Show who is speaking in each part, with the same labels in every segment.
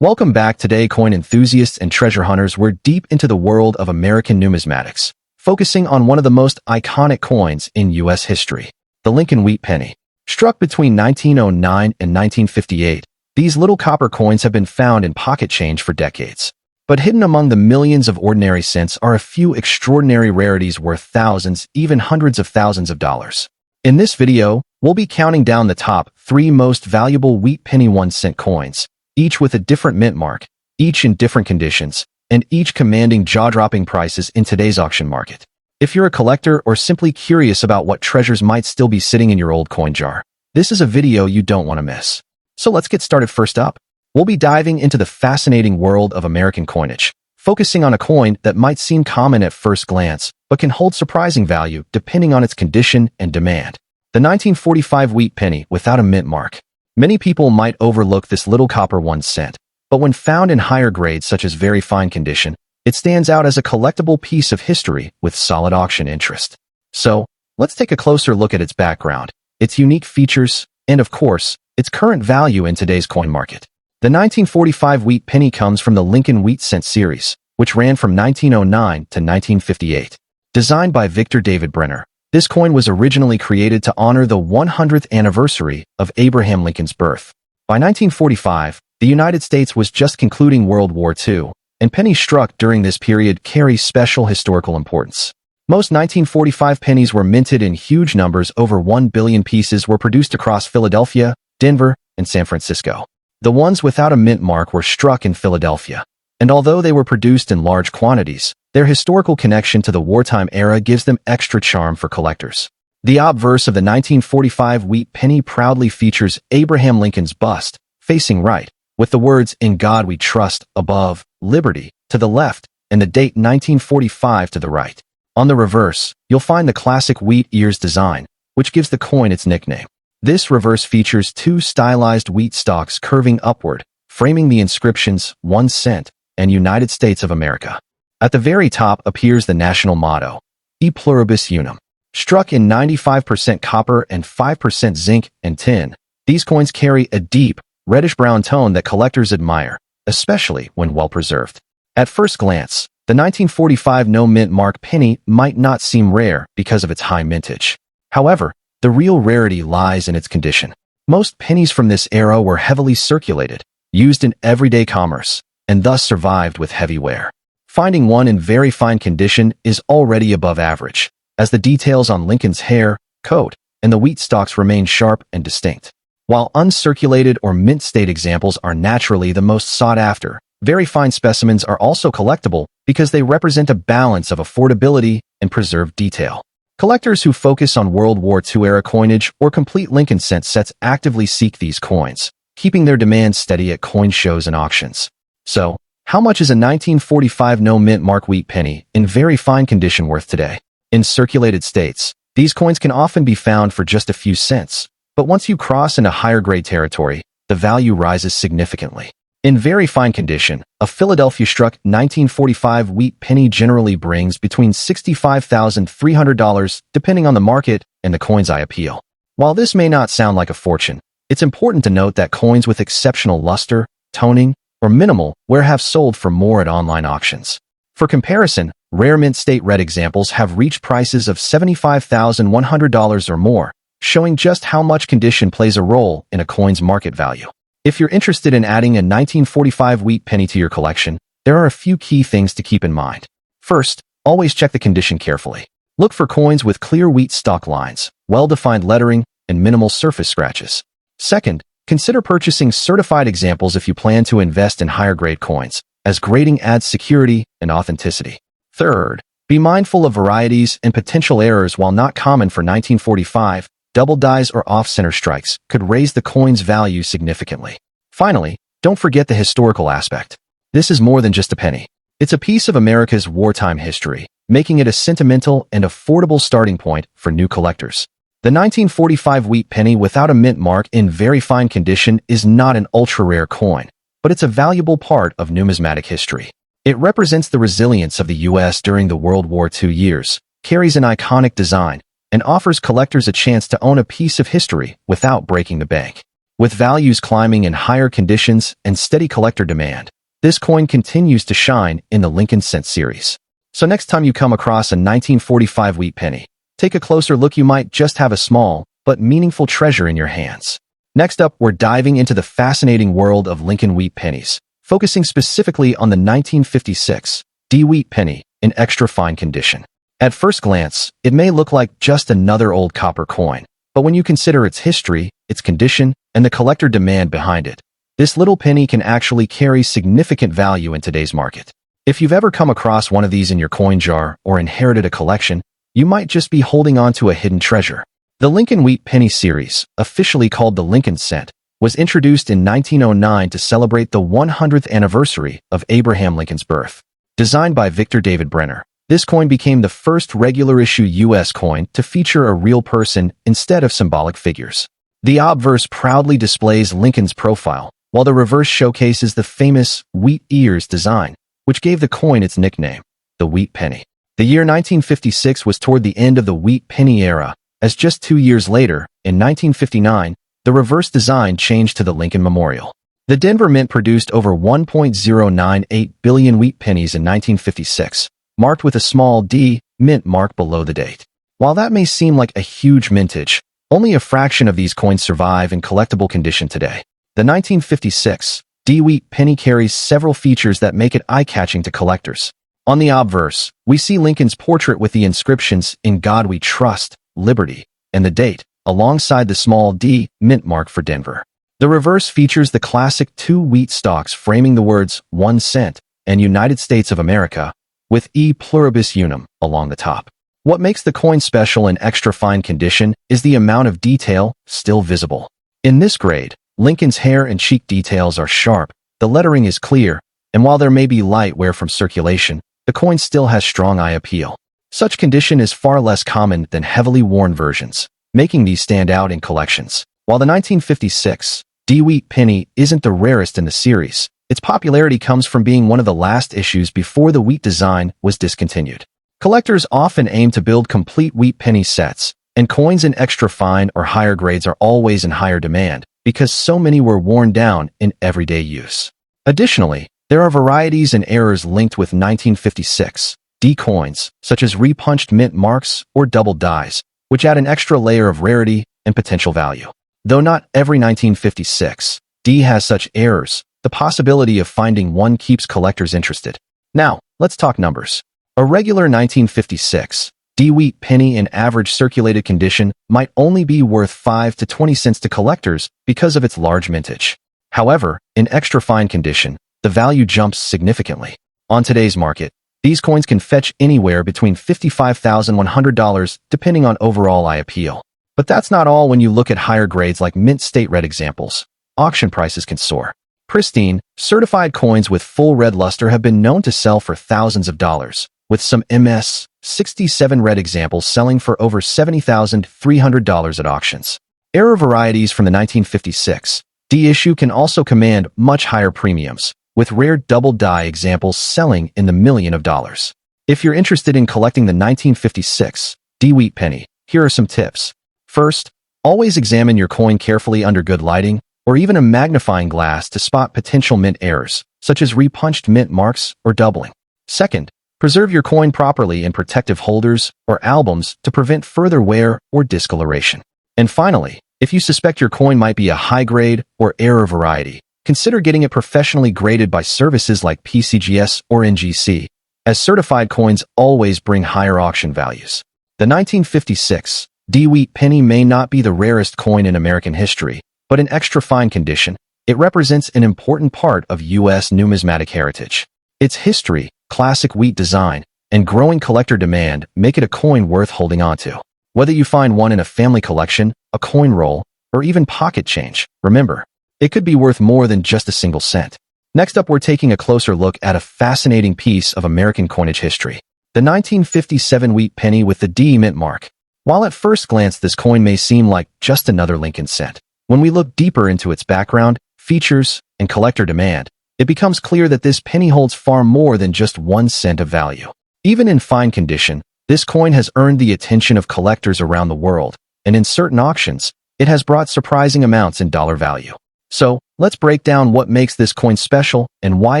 Speaker 1: Welcome back. Today, coin enthusiasts and treasure hunters, we're deep into the world of American numismatics, focusing on one of the most iconic coins in U.S. history, the Lincoln Wheat Penny. Struck between 1909 and 1958, these little copper coins have been found in pocket change for decades. But hidden among the millions of ordinary cents are a few extraordinary rarities worth thousands, even hundreds of thousands of dollars. In this video, we'll be counting down the top 3 most valuable wheat penny 1-cent coins, each with a different mint mark, each in different conditions, and each commanding jaw-dropping prices in today's auction market. If you're a collector or simply curious about what treasures might still be sitting in your old coin jar, this is a video you don't want to miss. So let's get started. First up, we'll be diving into the fascinating world of American coinage, focusing on a coin that might seem common at first glance, but can hold surprising value depending on its condition and demand. The 1945 wheat penny without a mint mark. Many people might overlook this little copper 1 cent, but when found in higher grades such as very fine condition, it stands out as a collectible piece of history with solid auction interest. So, let's take a closer look at its background, its unique features, and of course, its current value in today's coin market. The 1945 wheat penny comes from the Lincoln Wheat Cent series, which ran from 1909 to 1958. Designed by Victor David Brenner, this coin was originally created to honor the 100th anniversary of Abraham Lincoln's birth. By 1945, the United States was just concluding World War II, and pennies struck during this period carry special historical importance. Most 1945 pennies were minted in huge numbers. Over 1 billion pieces were produced across Philadelphia, Denver, and San Francisco. The ones without a mint mark were struck in Philadelphia, and although they were produced in large quantities, their historical connection to the wartime era gives them extra charm for collectors. The obverse of the 1945 wheat penny proudly features Abraham Lincoln's bust, facing right, with the words "In God We Trust" above, "Liberty" to the left, and the date 1945 to the right. On the reverse, you'll find the classic wheat ears design, which gives the coin its nickname. This reverse features 2 stylized wheat stalks curving upward, framing the inscriptions 1 cent and United States of America. At the very top appears the national motto, E Pluribus Unum. Struck in 95% copper and 5% zinc and tin, these coins carry a deep, reddish-brown tone that collectors admire, especially when well-preserved. At first glance, the 1945 no-mint mark penny might not seem rare because of its high mintage. However, the real rarity lies in its condition. Most pennies from this era were heavily circulated, used in everyday commerce, and thus survived with heavy wear. Finding one in very fine condition is already above average, as the details on Lincoln's hair, coat, and the wheat stalks remain sharp and distinct. While uncirculated or mint-state examples are naturally the most sought after, very fine specimens are also collectible because they represent a balance of affordability and preserved detail. Collectors who focus on World War II-era coinage or complete Lincoln cent sets actively seek these coins, keeping their demand steady at coin shows and auctions. So, how much is a 1945 no-mint mark wheat penny in very fine condition worth today? In circulated states, these coins can often be found for just a few cents, but once you cross into higher-grade territory, the value rises significantly. In very fine condition, a Philadelphia-struck 1945 wheat penny generally brings between $65,300 depending on the market and the coin's eye appeal. While this may not sound like a fortune, it's important to note that coins with exceptional luster, toning, or minimal wear have sold for more at online auctions. For comparison, rare mint-state red examples have reached prices of $75,100 or more, showing just how much condition plays a role in a coin's market value. If you're interested in adding a 1945 wheat penny to your collection, there are a few key things to keep in mind. First, always check the condition carefully. Look for coins with clear wheat stalk lines, well-defined lettering, and minimal surface scratches. Second, consider purchasing certified examples if you plan to invest in higher-grade coins, as grading adds security and authenticity. Third, be mindful of varieties and potential errors. While not common for 1945, double dies or off-center strikes could raise the coin's value significantly. Finally, don't forget the historical aspect. This is more than just a penny. It's a piece of America's wartime history, making it a sentimental and affordable starting point for new collectors. The 1945 wheat penny without a mint mark in very fine condition is not an ultra-rare coin, but it's a valuable part of numismatic history. It represents the resilience of the U.S. during the World War II years, carries an iconic design, and offers collectors a chance to own a piece of history without breaking the bank. With values climbing in higher conditions and steady collector demand, this coin continues to shine in the Lincoln cent series. So next time you come across a 1945 wheat penny, take a closer look. You might just have a small but meaningful treasure in your hands. Next up, we're diving into the fascinating world of Lincoln wheat pennies, focusing specifically on the 1956 D wheat penny in extra fine condition. At first glance, it may look like just another old copper coin, but when you consider its history, its condition, and the collector demand behind it, this little penny can actually carry significant value in today's market. If you've ever come across one of these in your coin jar or inherited a collection, you might just be holding on to a hidden treasure. The Lincoln wheat penny series, officially called the Lincoln cent, was introduced in 1909 to celebrate the 100th anniversary of Abraham Lincoln's birth. Designed by Victor David Brenner, this coin became the first regular-issue U.S. coin to feature a real person instead of symbolic figures. The obverse proudly displays Lincoln's profile, while the reverse showcases the famous wheat ears design, which gave the coin its nickname, the wheat penny. The year 1956 was toward the end of the wheat penny era, as just 2 years later, in 1959, the reverse design changed to the Lincoln Memorial. The Denver Mint produced over 1.098 billion wheat pennies in 1956, marked with a small D mint mark below the date. While that may seem like a huge mintage, only a fraction of these coins survive in collectible condition today. The 1956 D wheat penny carries several features that make it eye-catching to collectors. On the obverse, we see Lincoln's portrait with the inscriptions "In God We Trust," "Liberty," and the date, alongside the small D mint mark for Denver. The reverse features the classic 2 wheat stalks framing the words 1 cent and United States of America, with E pluribus unum along the top. What makes the coin special in extra fine condition is the amount of detail still visible. In this grade, Lincoln's hair and cheek details are sharp, the lettering is clear, and while there may be light wear from circulation, the coin still has strong eye appeal. Such condition is far less common than heavily worn versions, making these stand out in collections. While the 1956 D wheat penny isn't the rarest in the series, its popularity comes from being one of the last issues before the wheat design was discontinued. Collectors often aim to build complete wheat penny sets, and coins in extra fine or higher grades are always in higher demand because so many were worn down in everyday use. Additionally, there are varieties and errors linked with 1956 D coins, such as repunched mint marks or double dies, which add an extra layer of rarity and potential value. Though not every 1956 D has such errors, the possibility of finding one keeps collectors interested. Now, let's talk numbers. A regular 1956 D wheat penny in average circulated condition might only be worth 5 to 20 cents to collectors because of its large mintage. However, in extra fine condition, the value jumps significantly. On today's market, these coins can fetch anywhere between $55,100 depending on overall eye appeal. But that's not all. When you look at higher grades like mint state red examples, auction prices can soar. Pristine, certified coins with full red luster have been known to sell for thousands of dollars, with some MS 67 red examples selling for over $70,300 at auctions. Error varieties from the 1956 D issue can also command much higher premiums, with rare double die examples selling in the millions of dollars. If you're interested in collecting the 1956 D wheat penny, here are some tips. First, always examine your coin carefully under good lighting, or even a magnifying glass to spot potential mint errors, such as repunched mint marks or doubling. Second, preserve your coin properly in protective holders or albums to prevent further wear or discoloration. And finally, if you suspect your coin might be a high-grade or error variety, consider getting it professionally graded by services like PCGS or NGC, as certified coins always bring higher auction values. The 1956 D wheat penny may not be the rarest coin in American history, but in extra fine condition, it represents an important part of U.S. numismatic heritage. Its history, classic wheat design, and growing collector demand make it a coin worth holding onto. Whether you find one in a family collection, a coin roll, or even pocket change, remember, it could be worth more than just a single cent. Next up, we're taking a closer look at a fascinating piece of American coinage history, the 1957 wheat penny with the D mint mark. While at first glance this coin may seem like just another Lincoln cent, when we look deeper into its background, features, and collector demand, it becomes clear that this penny holds far more than just 1 cent of value. Even in fine condition, this coin has earned the attention of collectors around the world, and in certain auctions, it has brought surprising amounts in dollar value. So, let's break down what makes this coin special and why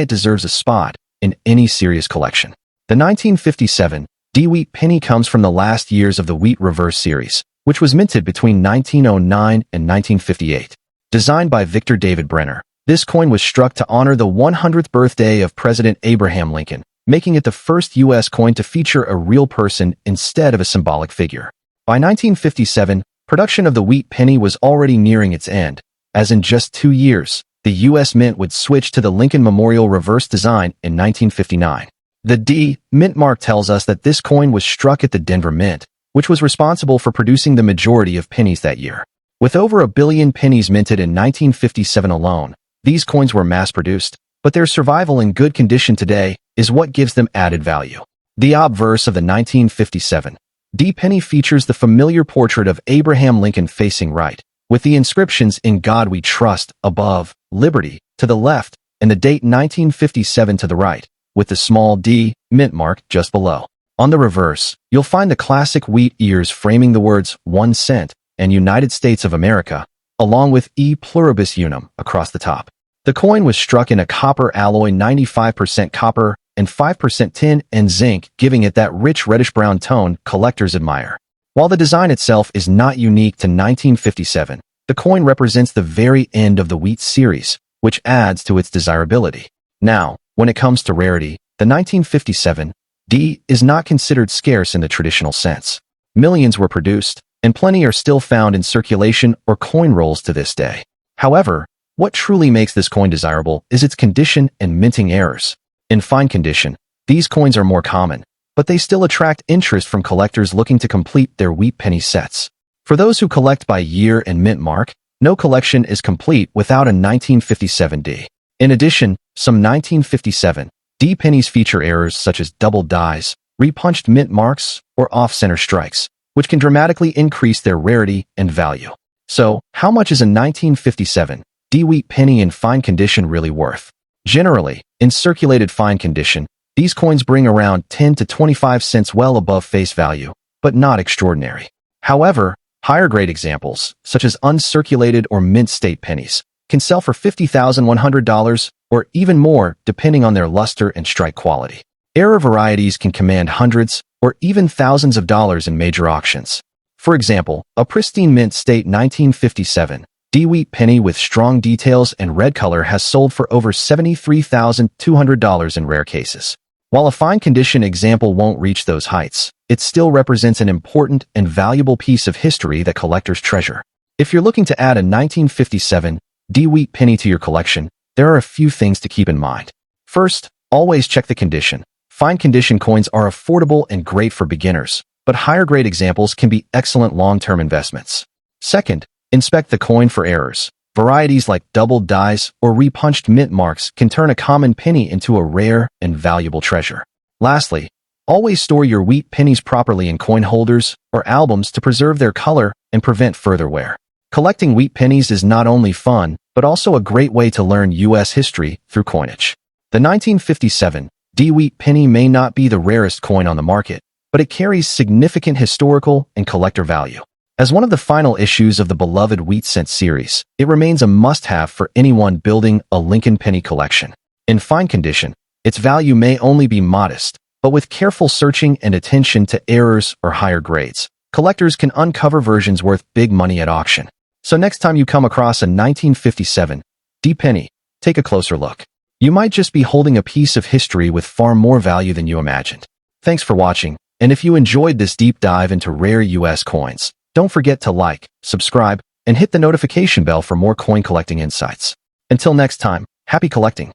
Speaker 1: it deserves a spot in any serious collection. The 1957 D Wheat penny comes from the last years of the Wheat Reverse series, which was minted between 1909 and 1958. Designed by Victor David Brenner, this coin was struck to honor the 100th birthday of President Abraham Lincoln, making it the first U.S. coin to feature a real person instead of a symbolic figure. By 1957, production of the Wheat penny was already nearing its end, as in just 2 years, the U.S. Mint would switch to the Lincoln Memorial reverse design in 1959. The D Mint mark tells us that this coin was struck at the Denver Mint, which was responsible for producing the majority of pennies that year. With over 1 billion pennies minted in 1957 alone, these coins were mass-produced, but their survival in good condition today is what gives them added value. The obverse of the 1957 D penny features the familiar portrait of Abraham Lincoln facing right, with the inscriptions "In God We Trust" above, "Liberty" to the left, and the date 1957 to the right, with the small D Mint mark just below. On the reverse, you'll find the classic wheat ears framing the words 1 cent and United States of America, along with E pluribus unum across the top. The coin was struck in a copper alloy, 95% copper and 5% tin and zinc, giving it that rich reddish-brown tone collectors admire. While the design itself is not unique to 1957, the coin represents the very end of the Wheat series, which adds to its desirability. Now, when it comes to rarity, the 1957 D is not considered scarce in the traditional sense. Millions were produced, and plenty are still found in circulation or coin rolls to this day. However, what truly makes this coin desirable is its condition and minting errors. In fine condition, these coins are more common, but they still attract interest from collectors looking to complete their Wheat penny sets. For those who collect by year and mint mark, no collection is complete without a 1957 D. In addition, some 1957 D pennies feature errors such as double dies, repunched mint marks, or off-center strikes, which can dramatically increase their rarity and value. So, how much is a 1957 D Wheat penny in fine condition really worth? Generally, in circulated fine condition, these coins bring around 10 to 25 cents, well above face value, but not extraordinary. However, higher-grade examples, such as uncirculated or mint state pennies, can sell for $50,100 or even more depending on their luster and strike quality. Error varieties can command hundreds or even thousands of dollars in major auctions. For example, a pristine mint state 1957 D Wheat penny with strong details and red color has sold for over $73,200 in rare cases. While a fine condition example won't reach those heights, it still represents an important and valuable piece of history that collectors treasure. If you're looking to add a 1957 D Wheat penny to your collection, there are a few things to keep in mind. First, always check the condition. Fine condition coins are affordable and great for beginners, but higher grade examples can be excellent long-term investments. Second, inspect the coin for errors. Varieties like double dies or repunched mint marks can turn a common penny into a rare and valuable treasure. Lastly, always store your Wheat pennies properly in coin holders or albums to preserve their color and prevent further wear. Collecting Wheat pennies is not only fun, but also a great way to learn U.S. history through coinage. The 1957 D Wheat penny may not be the rarest coin on the market, but it carries significant historical and collector value. As one of the final issues of the beloved Wheat Cent series, it remains a must-have for anyone building a Lincoln penny collection. In fine condition, its value may only be modest, but with careful searching and attention to errors or higher grades, collectors can uncover versions worth big money at auction. So next time you come across a 1957 D penny, take a closer look. You might just be holding a piece of history with far more value than you imagined. Thanks for watching, and if you enjoyed this deep dive into rare U.S. coins, don't forget to like, subscribe, and hit the notification bell for more coin collecting insights. Until next time, happy collecting!